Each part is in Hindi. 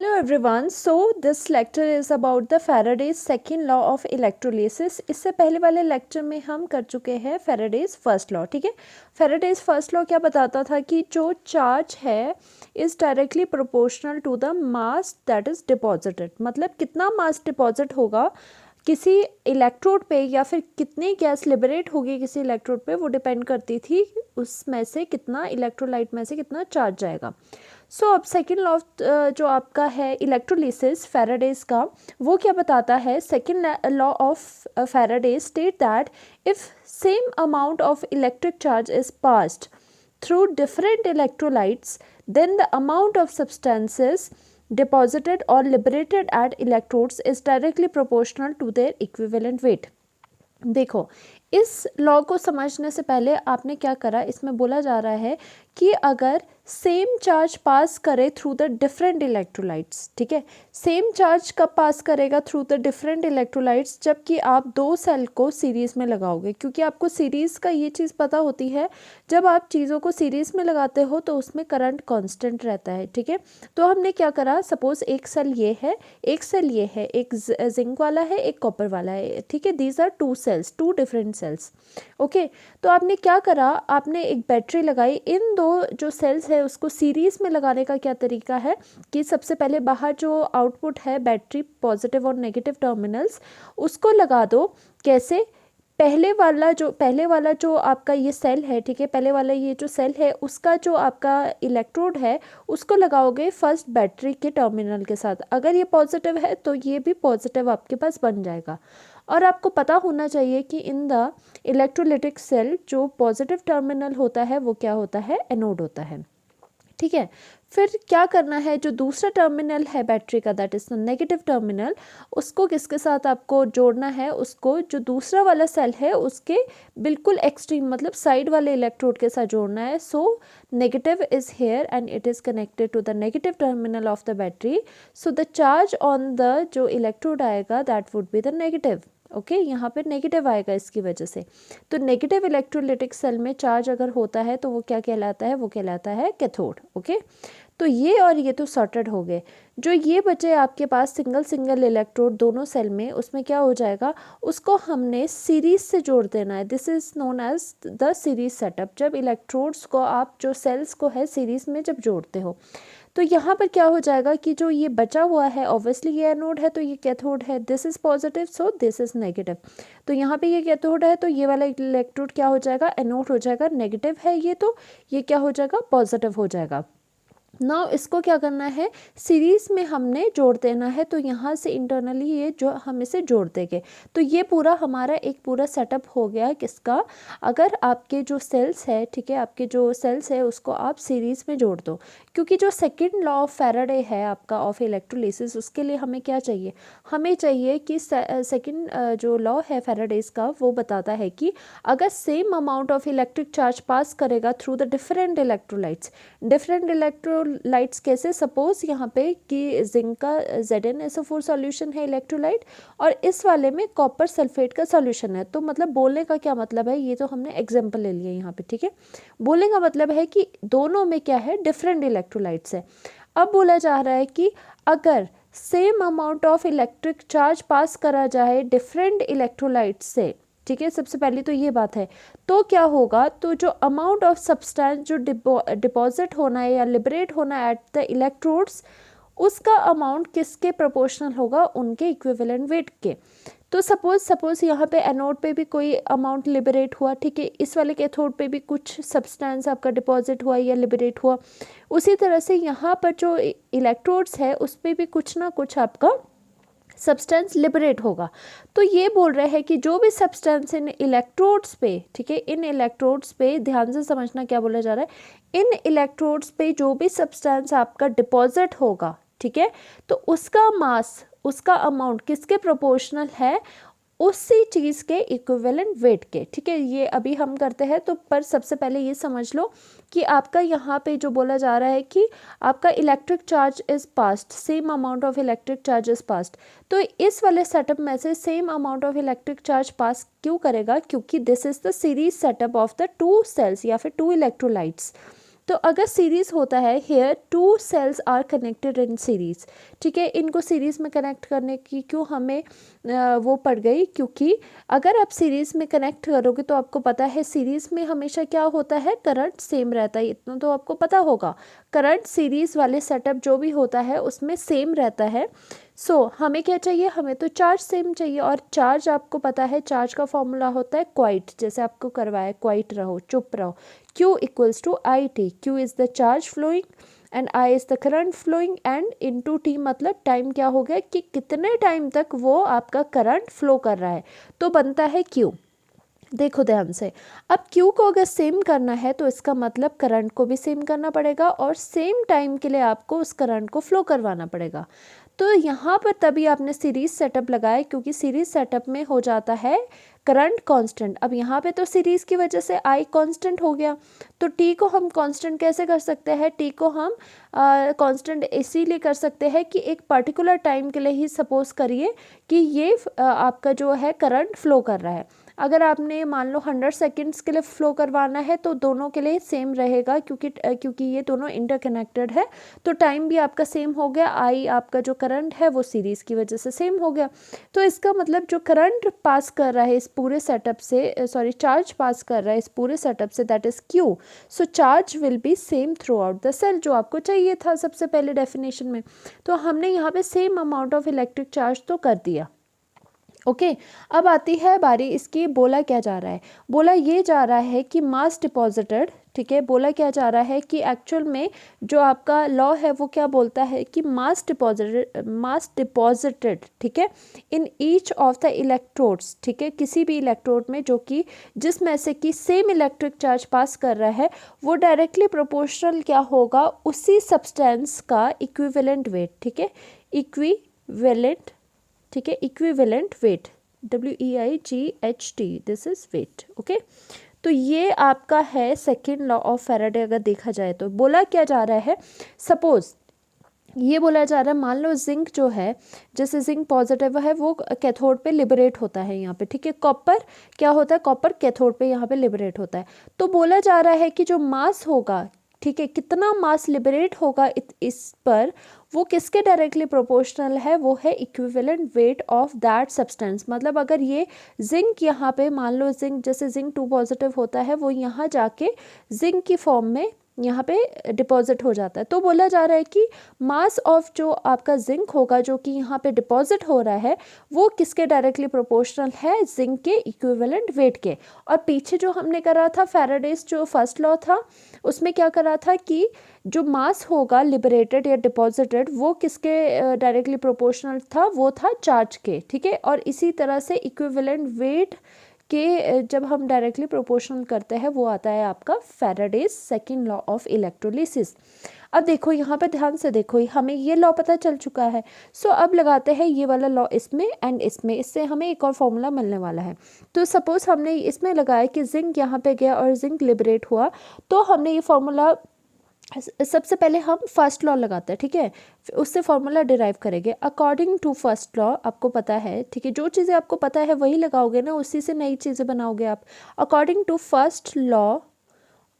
Hello everyone. So this lecture is about the Faraday's second law of electrolysis. इससे पहले वाले लेक्चर में हम कर चुके हैं Faraday's first law. ठीक है, Faraday's first law क्या बताता था कि जो चार्ज है is directly proportional to the mass that is deposited. मतलब कितना मास डिपॉजिट होगा किसी इलेक्ट्रोड पे या फिर कितनी गैस लिबरेट होगी किसी इलेक्ट्रोड पे, वो डिपेंड करती थी उसमें से कितना इलेक्ट्रोलाइट में से कितना चार्ज जाएगा. सो अब सेकेंड लॉ जो आपका है इलेक्ट्रोलिसिस फैराडेज का, वो क्या बताता है. Second law of Faraday state that if same amount of electric charge is passed through different electrolytes, then the amount of substances deposited or liberated at electrodes is directly proportional to their equivalent weight. देखो, इस लॉ को समझने से पहले आपने क्या करा, इसमें बोला जा रहा है कि अगर सेम चार्ज पास करे थ्रू द डिफरेंट इलेक्ट्रोलाइट्स, ठीक है, सेम चार्ज कब पास करेगा थ्रू द डिफरेंट इलेक्ट्रोलाइट्स, जबकि आप दो सेल को सीरीज़ में लगाओगे. क्योंकि आपको सीरीज़ का ये चीज़ पता होती है, जब आप चीज़ों को सीरीज़ में लगाते हो तो उसमें करंट कांस्टेंट रहता है. ठीक है, तो हमने क्या करा, सपोज़ एक सेल ये है, एक सेल ये है, एक जिंक वाला है, एक कॉपर वाला है. ठीक है, these are two cells, two different cells. Okay, तो आपने क्या करा, आपने एक बैटरी लगाई. इन दो जो सेल्स है उसको सीरीज़ में लगाने का क्या तरीका है कि सबसे पहले बाहर जो आउटपुट है बैटरी पॉजिटिव और नेगेटिव टर्मिनल्स उसको लगा दो. कैसे, पहले वाला जो आपका ये सेल है, ठीक है, पहले वाला ये जो सेल है उसका जो आपका इलेक्ट्रोड है उसको लगाओगे फर्स्ट बैटरी के टर्मिनल के साथ. अगर ये पॉजिटिव है तो ये भी पॉजिटिव आपके पास बन जाएगा. और आपको पता होना चाहिए कि इन द इलेक्ट्रोलिटिक सेल जो पॉजिटिव टर्मिनल होता है वो क्या होता है, एनोड होता है. ठीक है, फिर क्या करना है, जो दूसरा टर्मिनल है बैटरी का that is the negative terminal, उसको किसके साथ आपको जोड़ना है, उसको जो दूसरा वाला सेल है उसके बिल्कुल एक्सट्रीम मतलब साइड वाले इलेक्ट्रोड के साथ जोड़ना है. So negative is here and it is connected to the negative terminal of the battery. So the charge on the जो इलेक्ट्रोड आएगा that would be the negative. Okay, यहाँ पर नेगेटिव आएगा इसकी वजह से. तो नेगेटिव इलेक्ट्रोलिटिक सेल में चार्ज अगर होता है तो वो क्या कहलाता है, वो कहलाता है कैथोड. ओके, तो ये और ये तो सॉर्टेड हो गए. जो ये बचे आपके पास सिंगल इलेक्ट्रोड दोनों सेल में, उसमें क्या हो जाएगा, उसको हमने सीरीज से जोड़ देना है. This is known as the series setup. जब इलेक्ट्रोड्स को आप जो सेल्स को है सीरीज में जब जोड़ते हो तो यहाँ पर क्या हो जाएगा कि जो ये बचा हुआ है, ऑब्वियसली ये एनोड है तो ये कैथोड है, this is positive so this is negative. तो यहाँ पे ये कैथोड है तो ये वाला इलेक्ट्रोड क्या हो जाएगा, एनोड हो जाएगा. नेगेटिव है ये तो ये क्या हो जाएगा, पॉजिटिव हो जाएगा. नाउ इसको क्या करना है, सीरीज़ में हमने जोड़ देना है. तो यहाँ से इंटरनली ये जो हम इसे जोड़ देंगे तो ये पूरा हमारा एक पूरा सेटअप हो गया किसका, अगर आपके जो सेल्स है, ठीक है, आपके जो सेल्स है उसको आप सीरीज़ में जोड़ दो. क्योंकि जो सेकेंड लॉ ऑफ फैराडे है आपका ऑफ इलेक्ट्रोलिसिस, उसके लिए हमें क्या चाहिए, हमें चाहिए कि सेकेंड जो लॉ है फैराडेज का वो बताता है कि अगर same amount of electric charge pass करेगा through the different electrolytes. Different electrolytes कैसे, सपोज यहाँ पे कि जिंक का ZnSO4 सॉल्यूशन है इलेक्ट्रोलाइट और इस वाले में कॉपर सल्फेट का सॉल्यूशन है. तो मतलब बोलने का क्या मतलब है, ये तो हमने एग्जांपल ले लिया यहाँ पे. ठीक है, बोलने का मतलब है कि दोनों में क्या है, डिफरेंट इलेक्ट्रोलाइट्स है. अब बोला जा रहा है कि अगर same amount of electric charge pass करा जाए डिफरेंट इलेक्ट्रोलाइट्स से, ठीक है, सबसे पहले तो ये बात है, तो क्या होगा, तो जो अमाउंट ऑफ सब्सटेंस जो डिपॉजिट होना है या लिबरेट होना है एट द इलेक्ट्रोड्स, उसका अमाउंट किसके प्रोपोर्शनल होगा, उनके इक्विवेलेंट वेट के. तो सपोज यहाँ पे एनोड पे भी कोई अमाउंट लिबरेट हुआ, ठीक है, इस वाले कैथोड पे भी कुछ सब्सटेंस आपका डिपॉजिट हुआ या लिबरेट हुआ. उसी तरह से यहाँ पर जो इलेक्ट्रोड्स है उस पर भी कुछ ना कुछ आपका सब्सटेंस लिबरेट होगा. तो ये बोल रहे हैं कि जो भी सब्सटेंस इन इलेक्ट्रोड्स पे, ठीक है, इन इलेक्ट्रोड्स पे ध्यान से समझना क्या बोला जा रहा है, इन इलेक्ट्रोड्स पे जो भी सब्सटेंस आपका डिपॉजिट होगा, ठीक है, तो उसका मास, उसका अमाउंट किसके प्रोपोर्शनल है, उसी चीज़ के इक्विवेलेंट वेट के. ठीक है, ये अभी हम करते हैं. तो पर सबसे पहले ये समझ लो कि आपका यहाँ पे जो बोला जा रहा है कि आपका electric charge is passed, same amount of electric charge is passed. तो इस वाले सेटअप में से same amount of electric charge pass क्यों करेगा, क्योंकि this is the series setup of the two cells या फिर टू इलेक्ट्रोलाइट्स. तो अगर सीरीज़ होता है, here two cells are connected in series, ठीक है, इनको सीरीज़ में कनेक्ट करने की क्यों हमें वो पड़ गई, क्योंकि अगर आप सीरीज़ में कनेक्ट करोगे तो आपको पता है सीरीज़ में हमेशा क्या होता है, करंट सेम रहता है, इतना तो आपको पता होगा। करंट सीरीज़ वाले सेटअप जो भी होता है उसमें सेम रहता है। हमें क्या चाहिए, हमें तो चार्ज सेम चाहिए, और चार्ज आपको पता है चार्ज का फॉर्मूला होता है क्वाइट, जैसे आपको करवाया क्वाइट रहो, चुप रहो। Q equals to I T, Q is the charge flowing and I is the current flowing, and into T मतलब टाइम क्या हो गया कि कितने टाइम तक वो आपका करंट फ्लो कर रहा है, तो बनता है Q। देखो ध्यान से, अब Q को अगर सेम करना है तो इसका मतलब करंट को भी सेम करना पड़ेगा और सेम टाइम के लिए आपको उस करंट को फ्लो करवाना पड़ेगा। तो यहाँ पर तभी आपने सीरीज सेटअप लगाया, क्योंकि सीरीज सेटअप में हो जाता है करंट कांस्टेंट। अब यहाँ पे तो सीरीज की वजह से I कांस्टेंट हो गया, तो T को हम कांस्टेंट कैसे कर सकते हैं, T को हम कांस्टेंट इसीलिए कर सकते हैं कि एक पर्टिकुलर टाइम के लिए ही सपोज करिए कि ये आपका जो है करंट फ्लो कर रहा है। अगर आपने मान लो 100 सेकेंड्स के लिए फ़्लो करवाना है तो दोनों के लिए सेम रहेगा, क्योंकि ये दोनों इंटरकनेक्टेड है, तो टाइम भी आपका सेम हो गया। आई आपका जो करंट है वो सीरीज़ की वजह से सेम हो गया। तो इसका मतलब जो करंट पास कर रहा है इस पूरे सेटअप से, चार्ज पास कर रहा है इस पूरे सेटअप से, that is Q. So charge will be same throughout the cell, जो आपको चाहिए था सबसे पहले डेफिनेशन में। तो हमने यहाँ पे same amount of electric charge तो कर दिया। ओके अब आती है बारी इसकी, बोला क्या जा रहा है, बोला ये जा रहा है कि मास डिपॉजिटेड, ठीक है, बोला क्या जा रहा है कि एक्चुअल में जो आपका लॉ है वो क्या बोलता है कि मास डिपॉजिटेड, ठीक है, in each of the electrodes, ठीक है, किसी भी इलेक्ट्रोड में जो कि जिसमें से कि सेम इलेक्ट्रिक चार्ज पास कर रहा है, वो डायरेक्टली प्रोपोर्शनल क्या होगा, उसी सब्सटेंस का इक्विवेलेंट वेट, ठीक है, इक्विवेलेंट, ठीक है, equivalent weight, WEIGHT, this is weight. Okay, तो ये आपका है सेकेंड लॉ ऑफ फैराडे। अगर देखा जाए तो बोला क्या जा रहा है, सपोज ये बोला जा रहा है, मान लो जिंक जो है, जैसे जिंक पॉजिटिव है वो कैथोड पे लिबरेट होता है यहाँ पे, ठीक है, कॉपर क्या होता है, कॉपर कैथोड पे यहाँ पे लिबरेट होता है। तो बोला जा रहा है कि जो मास होगा, ठीक है, कितना मास लिबरेट होगा इस पर, वो किसके डायरेक्टली प्रोपोर्शनल है, वो है equivalent weight of that substance. मतलब अगर ये जिंक यहाँ पे मान लो जिंक, जैसे जिंक 2 पॉजिटिव होता है, वो यहाँ जाके जिंक की फॉर्म में यहाँ पे डिपॉजिट हो जाता है। तो बोला जा रहा है कि मास ऑफ जो आपका जिंक होगा जो कि यहाँ पे डिपॉजिट हो रहा है, वो किसके डायरेक्टली प्रोपोर्शनल है, जिंक के इक्विवेलेंट वेट के। और पीछे जो हमने करा था फेराडेज जो फर्स्ट लॉ था, उसमें क्या करा था कि जो मास होगा लिबरेटेड या डिपॉजिटेड, वो किसके डायरेक्टली प्रोपोर्शनल था, वो था चार्ज के, ठीक है। और इसी तरह से इक्विवेलेंट वेट के जब हम डायरेक्टली प्रोपोर्शनल करते हैं वो आता है आपका Faraday's second law of electrolysis. अब देखो यहाँ पे ध्यान से देखो, हमें ये लॉ पता चल चुका है। अब लगाते हैं ये वाला लॉ इसमें एंड इसमें, इससे हमें एक और फॉर्मूला मिलने वाला है। तो सपोज हमने इसमें लगाया कि जिंक यहाँ पे गया और जिंक लिबरेट हुआ, तो हमने ये फॉर्मूला, सबसे पहले हम फर्स्ट लॉ लगाते हैं, ठीक है, उससे फॉर्मूला डिराइव करेंगे अकॉर्डिंग टू फर्स्ट लॉ। आपको पता है, ठीक है, जो चीज़ें आपको पता है वही लगाओगे ना, उसी से नई चीज़ें बनाओगे आप। According to first law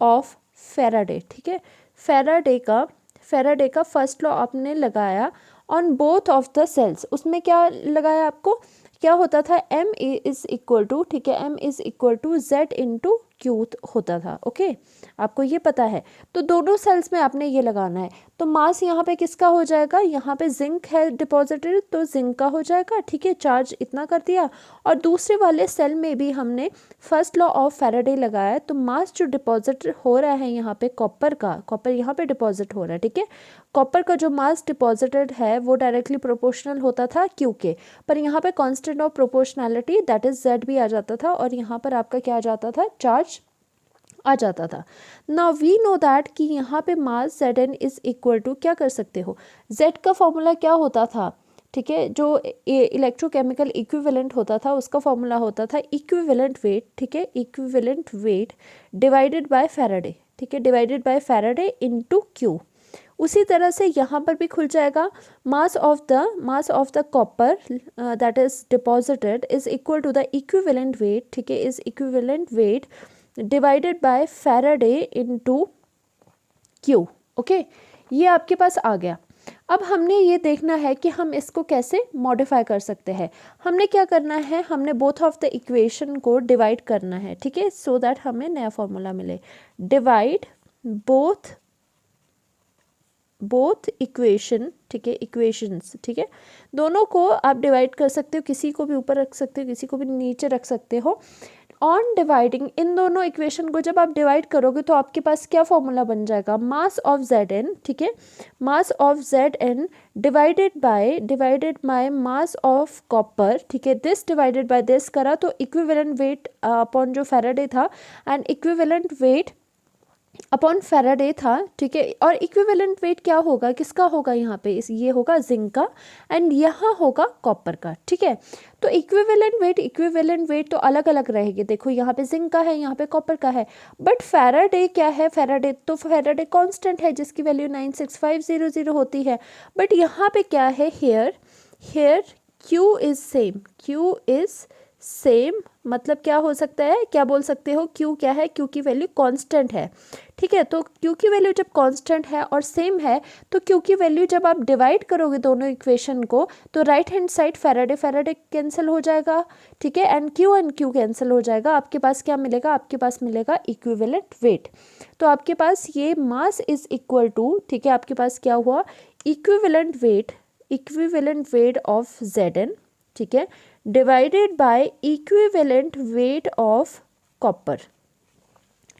of Faraday, ठीक है, फेराडे का फर्स्ट लॉ आपने लगाया on both of the cells. उसमें क्या लगाया, आपको क्या होता था, M इज इक्वल टू, ठीक है, M is equal to Z into Q होता था। ओके, आपको ये पता है। तो दोनों सेल्स में आपने ये लगाना है। तो मास यहाँ पे किसका हो जाएगा, यहाँ पे जिंक है डिपॉजिटेड, तो जिंक का हो जाएगा, ठीक है, चार्ज इतना कर दिया। और दूसरे वाले सेल में भी हमने फर्स्ट लॉ ऑफ फैराडे लगाया, तो मास जो डिपॉजिट हो रहा है यहाँ पे कॉपर का, कॉपर यहाँ पे डिपॉजिट हो रहा है, ठीक है, कॉपर का जो मास डिपॉजिटेड है वो डायरेक्टली प्रोपोर्शनल होता था क्यू के, पर यहाँ पे constant of proportionality that is Z भी आ जाता था, और यहाँ पर आपका क्या आ जाता था, चार्ज आ जाता था। नाउ वी नो दैट कि यहाँ पे मास Zn इज इक्वल टू, क्या कर सकते हो, Z का फॉर्मूला क्या होता था, ठीक है, जो इलेक्ट्रोकेमिकल इक्विवेलेंट होता था उसका फॉर्मूला होता था इक्विवेलेंट वेट, ठीक है, equivalent weight divided by Faraday, ठीक है, divided by Faraday into Q। उसी तरह से यहाँ पर भी खुल जाएगा, mass of the copper that is deposited is equal to the equivalent weight, ठीक है, is equivalent weight divided by Faraday into Q। Okay, ये आपके पास आ गया। अब हमने ये देखना है कि हम इसको कैसे मॉडिफाई कर सकते हैं। हमने क्या करना है, हमने बोथ ऑफ द इक्वेशन को डिवाइड करना है, ठीक है, सो दैट हमें नया फॉर्मूला मिले। डिवाइड बोथ इक्वेशन, ठीक है, इक्वेशंस, ठीक है, दोनों को आप डिवाइड कर सकते हो, किसी को भी ऊपर रख सकते हो, किसी को भी नीचे रख सकते हो। ऑन डिवाइडिंग, इन दोनों इक्वेशन को जब आप डिवाइड करोगे तो आपके पास क्या फॉर्मूला बन जाएगा, मास ऑफ जेड एन, ठीक है, mass of Z N divided by mass of copper, ठीक है, दिस डिवाइडेड बाय दिस करा तो इक्विवेलेंट वेट अपॉन जो फैराडे था and equivalent weight upon Faraday था, ठीक है। और इक्विवेलेंट वेट क्या होगा, किसका होगा यहाँ पे, इस ये होगा जिंक का एंड यहाँ होगा कॉपर का, ठीक है। तो इक्विवेलेंट वेट तो अलग अलग रहेगी, देखो यहाँ पे जिंक का है, यहाँ पे कॉपर का है, बट फैराडे क्या है, फैराडे कांस्टेंट है जिसकी वैल्यू 96500 होती है। बट यहाँ पे क्या है, हेयर Q इज सेम, मतलब क्या हो सकता है, क्या बोल सकते हो, Q क्या है, Q की वैल्यू कांस्टेंट है, ठीक है। तो Q की वैल्यू जब कांस्टेंट है और सेम है तो Q की वैल्यू जब आप डिवाइड करोगे दोनों इक्वेशन को तो right hand side Faraday cancel हो जाएगा, ठीक है, एंड Q कैंसिल हो जाएगा। आपके पास क्या मिलेगा, आपके पास मिलेगा इक्विवेलेंट वेट। तो आपके पास ये मास इज इक्वल टू, ठीक है, आपके पास क्या हुआ, इक्विवेलेंट वेट ऑफ Zn, ठीक है, divided by equivalent weight of copper,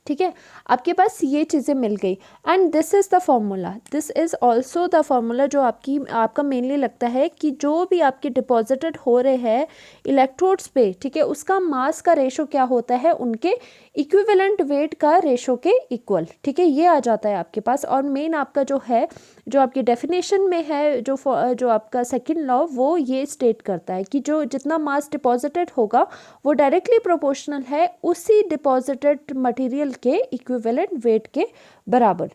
ठीक है। आपके पास ये चीज़ें मिल गई and this is the formula, this is also the formula जो आपका मेनली लगता है कि जो भी आपके डिपॉजिटेड हो रहे हैं इलेक्ट्रोड्स पे, ठीक है, उसका मास का रेशो क्या होता है उनके इक्विवेलेंट वेट का रेशो के इक्वल, ठीक है, ये आ जाता है आपके पास। और मेन आपका जो है, जो आपकी डेफिनेशन में है, जो आपका सेकंड लॉ वो ये स्टेट करता है कि जो जितना मास डिपॉजिटेड होगा वो डायरेक्टली प्रोपोर्शनल है उसी डिपॉजिटेड मटेरियल के इक्विवेलेंट वेट के बराबर,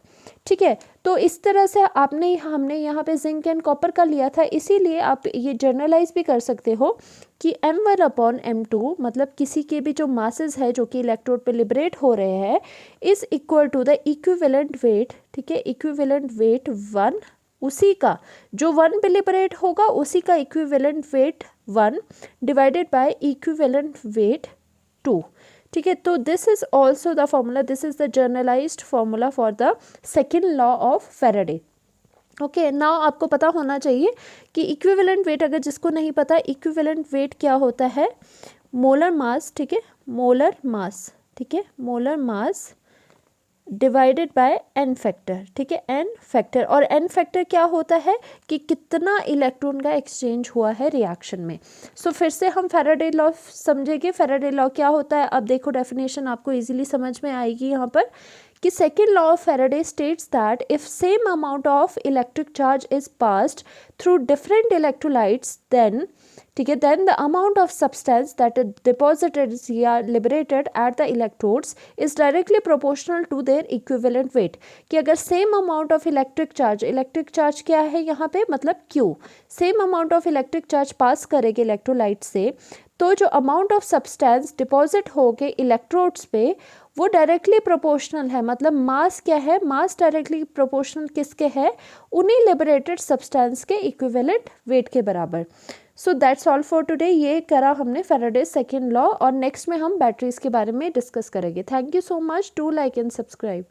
ठीक है। तो इस तरह से हमने यहाँ पे जिंक एंड कॉपर का लिया था, इसीलिए आप ये जर्नलाइज भी कर सकते हो कि M1/M2 मतलब किसी के भी जो मासेस है जो कि इलेक्ट्रोड पे लिबरेट हो रहे हैं is equal to the equivalent weight, ठीक है, इक्विवेलेंट वेट 1, उसी का जो 1 पे लिबरेट होगा उसी का equivalent weight 1 divided by equivalent weight 2, ठीक है। तो this is also the formula, this is the generalised formula for the second law of Faraday. Okay, now आपको पता होना चाहिए कि इक्विवेलेंट वेट, अगर जिसको नहीं पता इक्विवेलेंट वेट क्या होता है, मोलर मास, ठीक है, मोलर मास, ठीक है, molar mass divided by N factor, ठीक है, एन फैक्टर। और एन फैक्टर क्या होता है कि कितना इलेक्ट्रॉन का एक्सचेंज हुआ है रिएक्शन में। सो फिर से हम फैराडे लॉ समझेंगे। फैराडे लॉ क्या होता है, अब देखो डेफिनेशन आपको इजीली समझ में आएगी यहाँ पर कि second law of Faraday states that if same amount of electric charge is passed through different electrolytes then, ठीक है, then the amount of substance that is deposited या liberated at the electrodes is directly proportional to their equivalent weight. कि अगर same amount of electric charge क्या है यहाँ पे, मतलब Q, same amount of electric charge pass करेगी इलेक्ट्रोलाइट से, तो जो अमाउंट ऑफ सब्सटेंस डिपॉजिट हो गए इलेक्ट्रोड्स पे वो डायरेक्टली प्रोपोर्शनल है, मतलब मास क्या है, मास डायरेक्टली प्रोपोर्शनल किसके है, उन्हीं लिबरेटेड सब्सटेंस के इक्विवेलेंट वेट के बराबर। So that's all for today. ये करा हमने फैराडे सेकेंड लॉ और नेक्स्ट में हम बैटरीज के बारे में डिस्कस करेंगे। Thank you so much, do like and subscribe.